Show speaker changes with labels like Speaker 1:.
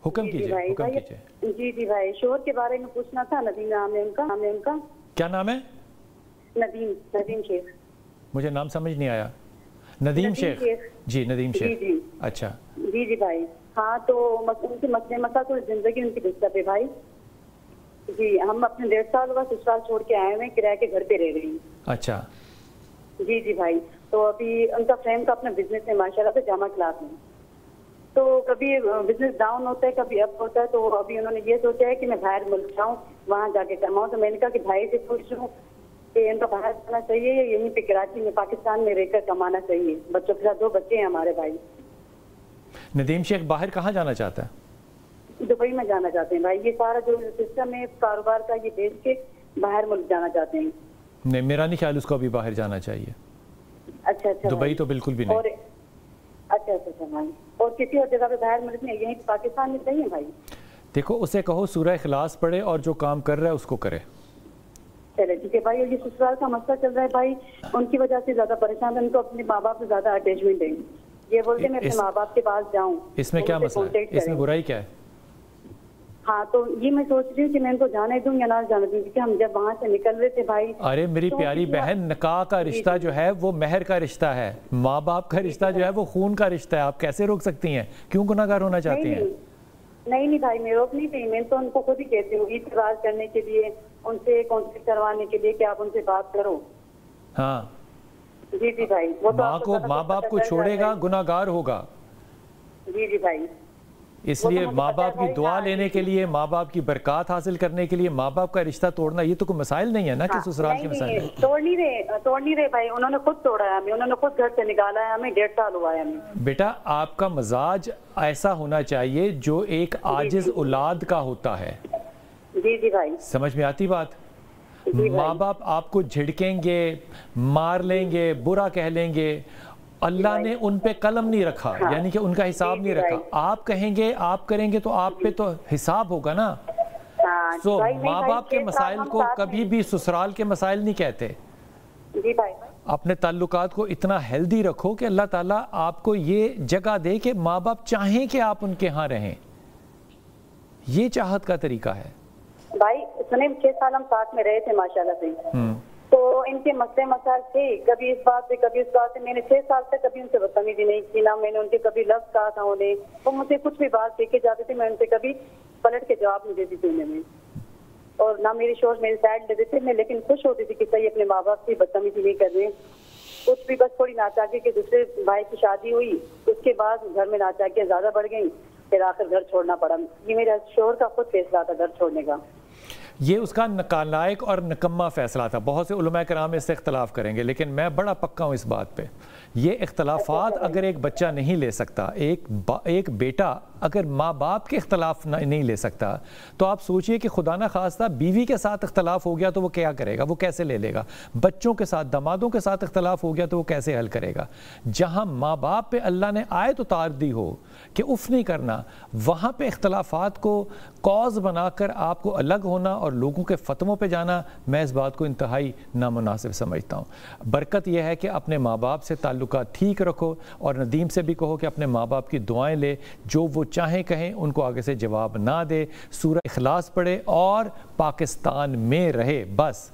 Speaker 1: حکم کیجئے، حکم کیجئے۔
Speaker 2: جی جی بھائی، شوہر کے بارے میں پوچھنا تھا، ندیم نام ہے ان کا۔
Speaker 1: کیا نام ہے؟
Speaker 2: ندیم شیخ۔
Speaker 1: مجھے نام سمجھ نہیں آیا۔ ندیم شیخ؟ جی ندیم شیخ،
Speaker 2: جی
Speaker 1: اچھا
Speaker 2: جی جی بھائی۔ ہاں تو ان کے مسئلہ تو زندگی ان کی ڈسٹرب ہے بھائی جی۔ ہم اپنے 1.5 سال ہوا سسرال چھوڑ کے آئے ہوئے ہیں، کرایہ کے گھر پہ رہ رہے ہیں۔
Speaker 1: اچھا
Speaker 2: جی جی بھائی۔ تو ابھی ان کا فرینڈ کا اپنا بزنس ہے ماشاءاللہ سے، جامع کلاس میں، تو کبھی بزنس ڈاؤن ہوتا ہے کبھی اپ ہوتا ہے، تو ابھی انہوں نے یہ سوچا ہے کہ میں باہر ملک جاؤں، وہاں جا کے کماؤں۔ تو میں نے کہا کہ بھائی سے پوچھ لوں کہ ان کا باہر جانا چاہیے یا یہیں پہ کراچی میں پاکستان میں رہ کر کمانا چاہیے؟ بچوں کے ساتھ 2 بچے ہیں ہمارے بھائی۔
Speaker 1: ندیم شیخ باہر کہاں جانا چاہتا ہے؟
Speaker 2: دبئی میں جانا چاہتے ہیں بھائی۔ یہ سارا جو سسٹم ہے کاروبار کا یہ بیچ کے باہر ملک جانا چاہتے ہیں۔
Speaker 1: نہیں، میرا نہیں خیال اس کو ابھی باہر جانا چاہیے۔
Speaker 2: اچھا اچھا
Speaker 1: دبئی تو بالکل بھی نہیں۔
Speaker 2: اچھا اچھا بھائی، اور کسی اور جگہ پہ باہر ملک میں، یہیں پاکستان میں صحیح ہے بھائی؟
Speaker 1: دیکھو اسے کہو سورہ اخلاص پڑھے اور جو کام کر رہا ہے اس کو کرے۔
Speaker 2: چلے ٹھیک ہے بھائی۔ اور یہ سسرال کا مسئلہ چل رہا ہے بھائی، ان کی وجہ سے زیادہ پریشان ہے، ان کو اپنے ماں باپ سے زیادہ اٹیچمنٹ ہے۔ یہ بولتے ہیں میں اپنے ماں باپ کے پاس جاؤں۔
Speaker 1: اس میں کیا مسئلہ ہے؟ اس میں برائی کیا ہے؟
Speaker 2: ہاں تو یہ میں سوچ رہی ہوں کہ میں ان کو جانے دوں یا نہ جانے دوں، کیونکہ ہم جب وہاں سے نکل رہے تھے بھائی۔
Speaker 1: ارے میری پیاری بہن، نکاح کا رشتہ جو ہے وہ مہر کا رشتہ ہے، ماں باپ کا رشتہ جو ہے وہ خون کا رشتہ ہے۔ آپ کیسے روک سکتی ہیں؟ کیوں گناہ گار ہونا چاہتی ہیں؟
Speaker 2: نہیں بھائی، میں روک نہیں رہی، میں تو ان کو خود ہی کہتی ہوں اعتراض کرنے کے لیے، ان سے کانٹیکٹ کروانے کے لیے کہ آپ ان سے بات کرو۔
Speaker 1: ہاں
Speaker 2: جی جی بھائی۔
Speaker 1: ماں باپ کو چھوڑے گا گناہ گار ہوگا۔
Speaker 2: جی جی بھائی۔
Speaker 1: اس لیے ماں باپ کی دعا لینے کے لیے، ماں باپ کی برکات حاصل کرنے کے لیے ماں باپ کا رشتہ توڑنا یہ تو کوئی مسائل نہیں ہے نا کہ سسرال کے مسائل ہیں۔
Speaker 2: توڑ نہیں رہے بھائی، انہوں نے خود توڑا ہے ہمیں، انہوں نے خود گھر سے نکالا ہے ہمیں، 1.5 سال ہوا ہے ہمیں۔
Speaker 1: بیٹا آپ کا مزاج ایسا ہونا چاہیے جو ایک عاجز اولاد کا ہوتا ہے۔
Speaker 2: جی جی بھائی،
Speaker 1: سمجھ میں آتی بات؟ ماں باپ آپ کو جھڑکیں گے، مار لیں گے، برا کہہ لیں گے، اللہ نے ان پہ قلم نہیں رکھا، یعنی کہ ان کا حساب نہیں رکھا۔ آپ کہیں گے، آپ کریں گے تو آپ پہ تو حساب ہوگا نا۔ سو ماں باپ کے مسائل کو کبھی بھی سسرال کے مسائل نہیں کہتے۔
Speaker 2: جی بھائی،
Speaker 1: اپنے تعلقات کو اتنا ہیلدی رکھو کہ اللہ تعالیٰ آپ کو یہ جگہ دے کہ ماں باپ چاہیں کہ آپ ان کے ہاں رہیں۔ یہ چاہت کا طریقہ ہے
Speaker 2: بھائی۔ سنیں 6 سال ہم ساتھ میں رہے تھے ماشاءاللہ سے، تو ان کے مسئلے مسائل تھے، کبھی اس بات سے کبھی اس بات سے۔ میں نے 6 سال تک کبھی ان سے بدتمیزی نہیں کی، نہ میں نے ان کے کبھی لفظ کہا تھا انہیں۔ وہ مجھے کچھ بھی بات کہہ کے جاتے تھے، میں ان سے کبھی پلٹ کے جواب نہیں دیتی تھی انہیں، اور نہ میری شوہر میری سائڈ لیتے تھے۔ میں لیکن خوش ہوتی تھی کہ صحیح اپنے ماں باپ سے بدتمیزی نہیں کر رہے۔ کچھ بھی بس تھوڑی ناچاکی کہ دوسرے بھائی کی شادی ہوئی، اس کے بعد گھر میں ناچاکیاں زیادہ بڑھ گئیں، پھر آخر گھر چھوڑنا پڑا۔ یہ میرے شوہر کا خود فیصلہ تھا گھر چھوڑنے کا۔
Speaker 1: یہ اس کا نالائق اور نکمہ فیصلہ تھا۔ بہت سے علماء کرام اس سے اختلاف کریں گے، لیکن میں بڑا پکا ہوں اس بات پہ۔ یہ اختلافات اگر ایک بچہ نہیں لے سکتا، ایک بیٹا اگر ماں باپ کے اختلاف نہیں لے سکتا، تو آپ سوچئے کہ خدا نہ خواستہ بیوی کے ساتھ اختلاف ہو گیا تو وہ کیا کرے گا؟ وہ کیسے لے لے گا؟ بچوں کے ساتھ، دامادوں کے ساتھ اختلاف ہو گیا تو وہ کیسے حل کرے گا؟ جہاں ماں باپ پہ اللہ نے آیت اتار دی ہو کہ اف نہیں کرنا، وہاں پہ اختلافات کو کاز بنا کر آپ کو الگ ہونا اور لوگوں کے فتووں پہ جانا، میں اس بات کو انتہائی نامناسب سمجھتا ہوں۔ برکت یہ ہے کہ اپنے ماں باپ سے تعلقات ٹھیک رکھو، اور ندیم سے بھی کہو کہ اپنے ماں باپ کی دعائیں لے، جو وہ چاہیں کہیں، ان کو آگے سے جواب نہ دے، سورہ اخلاص پڑھے اور پاکستان میں رہے بس۔